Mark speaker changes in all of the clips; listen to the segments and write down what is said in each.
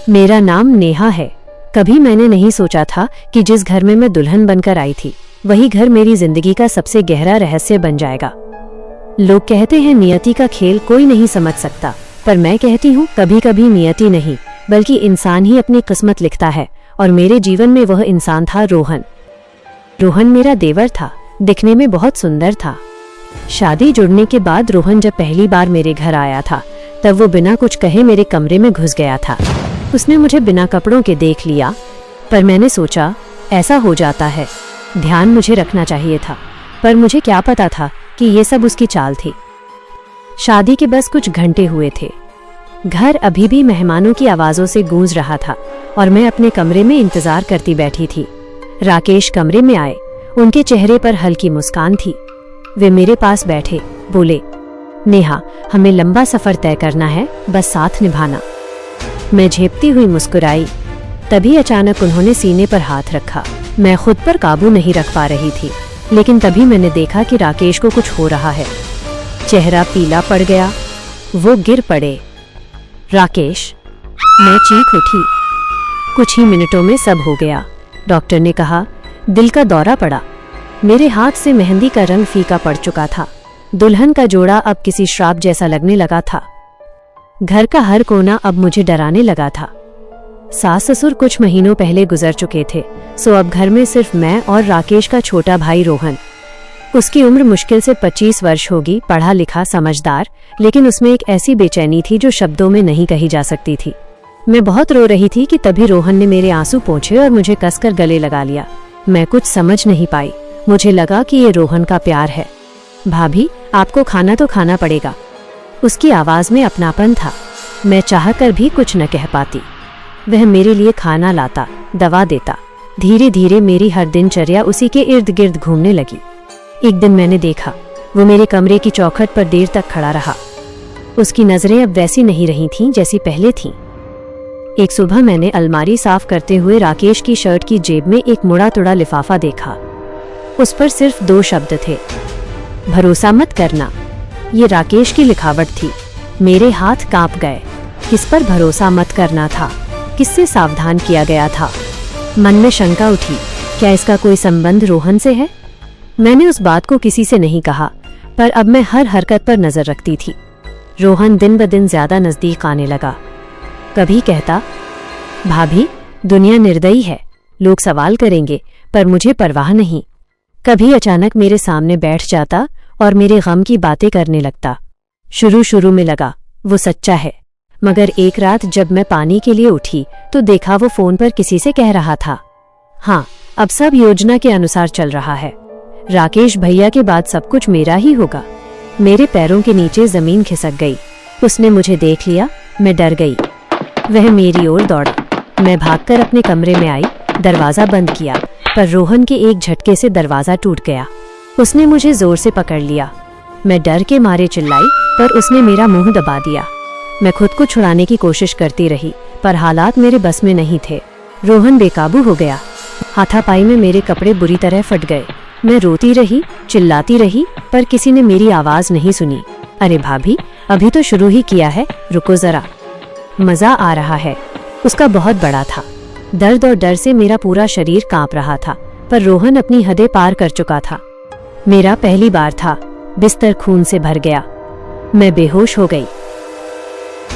Speaker 1: मेरा नाम नेहा है। कभी मैंने नहीं सोचा था कि जिस घर में मैं दुल्हन बनकर आई थी वही घर मेरी जिंदगी का सबसे गहरा रहस्य बन जाएगा। लोग कहते हैं नियति का खेल कोई नहीं समझ सकता, पर मैं कहती हूँ कभी कभी नियति नहीं बल्कि इंसान ही अपनी किस्मत लिखता है। और मेरे जीवन में वह इंसान था रोहन। रोहन मेरा देवर था, दिखने में बहुत सुंदर था। शादी जुड़ने के बाद रोहन जब पहली बार मेरे घर आया था तब वो बिना कुछ कहे मेरे कमरे में घुस गया था। उसने मुझे बिना कपड़ों के देख लिया, पर मैंने सोचा ऐसा हो जाता है, ध्यान मुझे रखना चाहिए था। पर मुझे क्या पता था कि ये सब उसकी चाल थी। शादी के बस कुछ घंटे हुए थे। घर अभी भी मेहमानों की आवाज़ों से गूंज रहा था और मैं अपने कमरे में इंतजार करती बैठी थी। राकेश कमरे में आए, उनके चेहरे पर हल्की मुस्कान थी। वे मेरे पास बैठे, बोले, नेहा, हमें लंबा सफ़र तय करना है, बस साथ निभाना। मैं झेपती हुई मुस्कुराई। तभी अचानक उन्होंने सीने पर हाथ रखा। मैं खुद पर काबू नहीं रख पा रही थी, लेकिन तभी मैंने देखा कि राकेश को कुछ हो रहा है। चेहरा पीला पड़ गया, वो गिर पड़े। राकेश, मैं चीख उठी। कुछ ही मिनटों में सब हो गया। डॉक्टर ने कहा दिल का दौरा पड़ा। मेरे हाथ से मेहंदी का रंग फीका पड़ चुका था। दुल्हन का जोड़ा अब किसी श्राप जैसा लगने लगा था। घर का हर कोना अब मुझे डराने लगा था। सास ससुर कुछ महीनों पहले गुजर चुके थे, सो अब घर में सिर्फ मैं और राकेश का छोटा भाई रोहन। उसकी उम्र मुश्किल से 25 वर्ष होगी, पढ़ा लिखा, समझदार, लेकिन उसमें एक ऐसी बेचैनी थी जो शब्दों में नहीं कही जा सकती थी। मैं बहुत रो रही थी कि तभी रोहन ने मेरे आंसू पोंछे और मुझे कसकर गले लगा लिया। मैं कुछ समझ नहीं पाई। मुझे लगा कि ये रोहन का प्यार है। भाभी, आपको खाना तो खाना पड़ेगा। उसकी आवाज में अपनापन था। मैं चाहकर भी कुछ न कह पाती। वह मेरे लिए खाना लाता, दवा देता। धीरे धीरे मेरी हर दिनचर्या उसी के इर्द गिर्द घूमने लगी। एक दिन मैंने देखा, वो मेरे कमरे की चौखट पर देर तक खड़ा रहा। उसकी नजरें अब वैसी नहीं रही थीं जैसी पहले थीं। एक सुबह मैंने अलमारी साफ करते हुए राकेश की शर्ट की जेब में एक मुड़ा तुड़ा लिफाफा देखा। उस पर सिर्फ 2 शब्द थे, भरोसा मत करना। ये राकेश की लिखावट थी। मेरे हाथ कांप गए। किस पर भरोसा मत करना था? किससे सावधान किया गया था? मन में शंका उठी, क्या इसका कोई संबंध रोहन से है? मैंने उस बात को किसी से नहीं कहा, पर अब मैं हर हरकत पर नजर रखती थी। रोहन दिन ब दिन ज्यादा नजदीक आने लगा। कभी कहता, भाभी, दुनिया निर्दयी है, लोग सवाल करेंगे, पर मुझे परवाह नहीं। कभी अचानक मेरे सामने बैठ जाता और मेरे गम की बातें करने लगता। शुरू में लगा वो सच्चा है, मगर एक रात जब मैं पानी के लिए उठी तो देखा वो फोन पर किसी से कह रहा था, हाँ, अब सब योजना के अनुसार चल रहा है। राकेश भैया के बाद सब कुछ मेरा ही होगा। मेरे पैरों के नीचे जमीन खिसक गई। उसने मुझे देख लिया। मैं डर गई। वह मेरी ओर दौड़ा। मैं भागकर अपने कमरे में आई, दरवाजा बंद किया, पर रोहन के एक झटके से दरवाजा टूट गया। उसने मुझे जोर से पकड़ लिया। मैं डर के मारे चिल्लाई, पर उसने मेरा मुंह दबा दिया। मैं खुद को छुड़ाने की कोशिश करती रही, पर हालात मेरे बस में नहीं थे। रोहन बेकाबू हो गया। हाथापाई में मेरे कपड़े बुरी तरह फट गए। मैं रोती रही, चिल्लाती रही, पर किसी ने मेरी आवाज नहीं सुनी। अरे भाभी, अभी तो शुरू ही किया है, रुको जरा। मजा आ रहा है। उसका बहुत बड़ा था। दर्द और डर से मेरा पूरा शरीर कांप रहा था, पर रोहन अपनी हदें पार कर चुका था। मेरा पहली बार था। बिस्तर खून से भर गया। मैं बेहोश हो गई।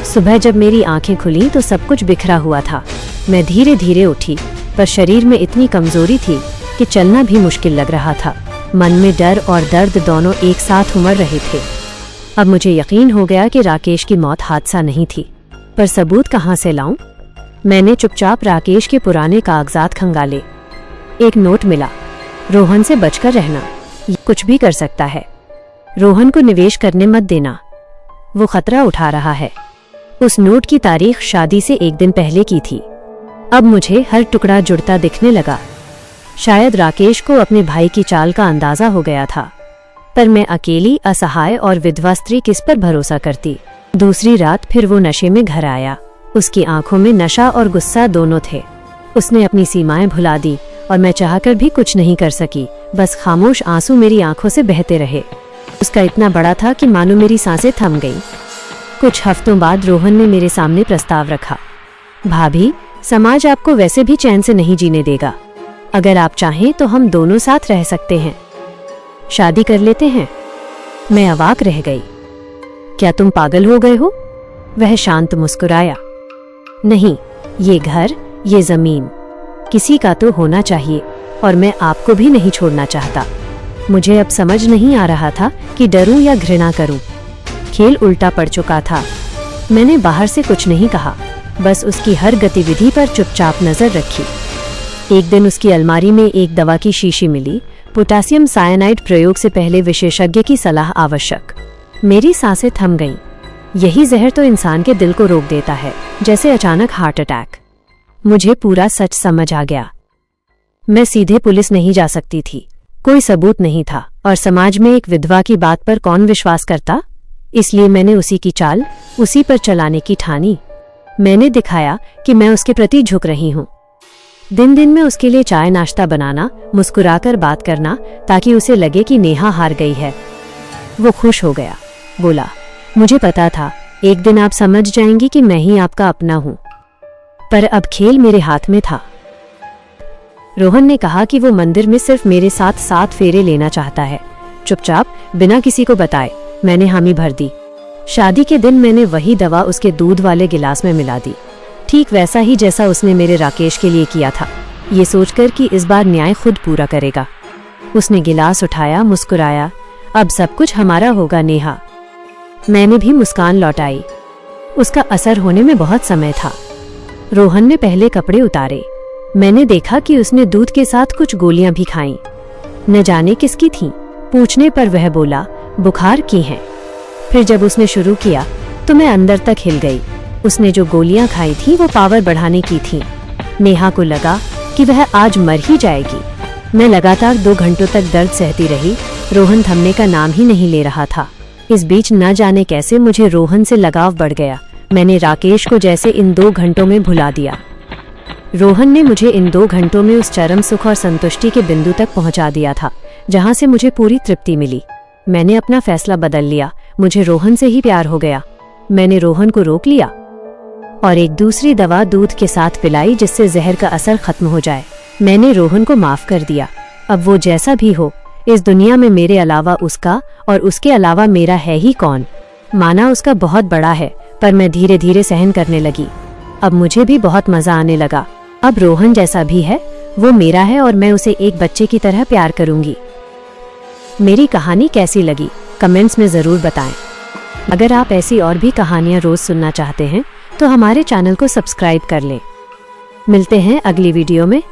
Speaker 1: सुबह जब मेरी आंखें खुली तो सब कुछ बिखरा हुआ था। मैं धीरे धीरे उठी, पर शरीर में इतनी कमजोरी थी कि चलना भी मुश्किल लग रहा था। मन में डर और दर्द दोनों एक साथ उमड़ रहे थे। अब मुझे यकीन हो गया कि राकेश की मौत हादसा नहीं थी, पर सबूत कहाँ से लाऊं? मैंने चुपचाप राकेश के पुराने कागजात खंगाले। एक नोट मिला, रोहन से बचकर रहना, ये कुछ भी कर सकता है। रोहन को निवेश करने मत देना, वो खतरा उठा रहा है। उस नोट की तारीख शादी से एक दिन पहले की थी। अब मुझे हर टुकड़ा जुड़ता दिखने लगा। शायद राकेश को अपने भाई की चाल का अंदाजा हो गया था, पर मैं अकेली, असहाय और विधवा स्त्री किस पर भरोसा करती। दूसरी रात फिर वो नशे में घर आया। उसकी आंखों में नशा और गुस्सा दोनों थे। उसने अपनी सीमाएं भुला दी और मैं चाहकर भी कुछ नहीं कर सकी। बस खामोश आंसू मेरी आंखों से बहते रहे। उसका इतना बड़ा था कि मानो मेरी सांसें थम गई। कुछ हफ्तों बाद रोहन ने मेरे सामने प्रस्ताव रखा। भाभी, समाज आपको वैसे भी चैन से नहीं जीने देगा। अगर आप चाहें तो हम दोनों साथ रह सकते हैं। शादी कर लेते हैं। मैं अवाक रह गई। क्या तुम पागल हो गए हो? वह शांत मुस्कुराया। नहीं, ये घर, ये जमीन किसी का तो होना चाहिए और मैं आपको भी नहीं छोड़ना चाहता। मुझे अब समझ नहीं आ रहा था कि डरूं या घृणा करूं। खेल उल्टा पड़ चुका था। मैंने बाहर से कुछ नहीं कहा, बस उसकी हर गतिविधि पर चुपचाप नजर रखी। एक दिन उसकी अलमारी में एक दवा की शीशी मिली। पोटेशियम साइनाइड प्रयोग से पहले विशेषज्ञ की सलाह आवश्यक। मेरी सांसें थम गईं। यही जहर तो इंसान के दिल को रोक देता है, जैसे अचानक हार्ट अटैक। मुझे पूरा सच समझ आ गया। मैं सीधे पुलिस नहीं जा सकती थी, कोई सबूत नहीं था, और समाज में एक विधवा की बात पर कौन विश्वास करता। इसलिए मैंने उसी की चाल, उसी पर चलाने की ठानी। मैंने दिखाया कि मैं उसके प्रति झुक रही हूँ। दिन दिन में उसके लिए चाय नाश्ता बनाना, मुस्कुराकर बात करना, ताकि उसे लगे कि नेहा हार गई है। वो खुश हो गया, बोला, मुझे पता था एक दिन आप समझ जाएंगी कि मैं ही आपका अपना हूँ। पर अब खेल मेरे हाथ में था। रोहन ने कहा कि वो मंदिर में सिर्फ मेरे साथ 7 फेरे लेना चाहता है। चुपचाप, बिना किसी को बताए, मैंने हामी भर दी। शादी के दिन मैंने वही दवा उसके दूध वाले गिलास में मिला दी, ठीक वैसा ही जैसा उसने मेरे राकेश के लिए किया था, ये सोचकर कि इस बार न्याय खुद पूरा करेगा। उसने गिलास उठाया, मुस्कुराया, अब सब कुछ हमारा होगा नेहा। मैंने भी मुस्कान लौटाई। उसका असर होने में बहुत समय था। रोहन ने पहले कपड़े उतारे। मैंने देखा कि उसने दूध के साथ कुछ गोलियां भी खाईं। न जाने किसकी थीं। पूछने पर वह बोला, बुखार की हैं। फिर जब उसने शुरू किया तो मैं अंदर तक हिल गई। उसने जो गोलियां खाई थी वो पावर बढ़ाने की थी। नेहा को लगा कि वह आज मर ही जाएगी। मैं लगातार 2 घंटों तक दर्द सहती रही। रोहन थमने का नाम ही नहीं ले रहा था। इस बीच न जाने कैसे मुझे रोहन से लगाव बढ़ गया। मैंने राकेश को जैसे इन 2 घंटों में भुला दिया। रोहन ने मुझे इन 2 घंटों में उस चरम सुख और संतुष्टि के बिंदु तक पहुंचा दिया था जहां से मुझे पूरी तृप्ति मिली। मैंने अपना फैसला बदल लिया। मुझे रोहन से ही प्यार हो गया। मैंने रोहन को रोक लिया और एक दूसरी दवा दूध के साथ पिलाई जिससे जहर का असर खत्म हो जाए। मैंने रोहन को माफ कर दिया। अब वो जैसा भी हो, इस दुनिया में मेरे अलावा उसका और उसके अलावा मेरा है ही कौन। माना उसका बहुत बड़ा है, पर मैं धीरे धीरे सहन करने लगी। अब मुझे भी बहुत मजा आने लगा। अब रोहन जैसा भी है, वो मेरा है और मैं उसे एक बच्चे की तरह प्यार करूंगी। मेरी कहानी कैसी लगी कमेंट्स में ज़रूर बताएं। अगर आप ऐसी और भी कहानियां रोज सुनना चाहते हैं तो हमारे चैनल को सब्सक्राइब कर लें। मिलते हैं अगली वीडियो में।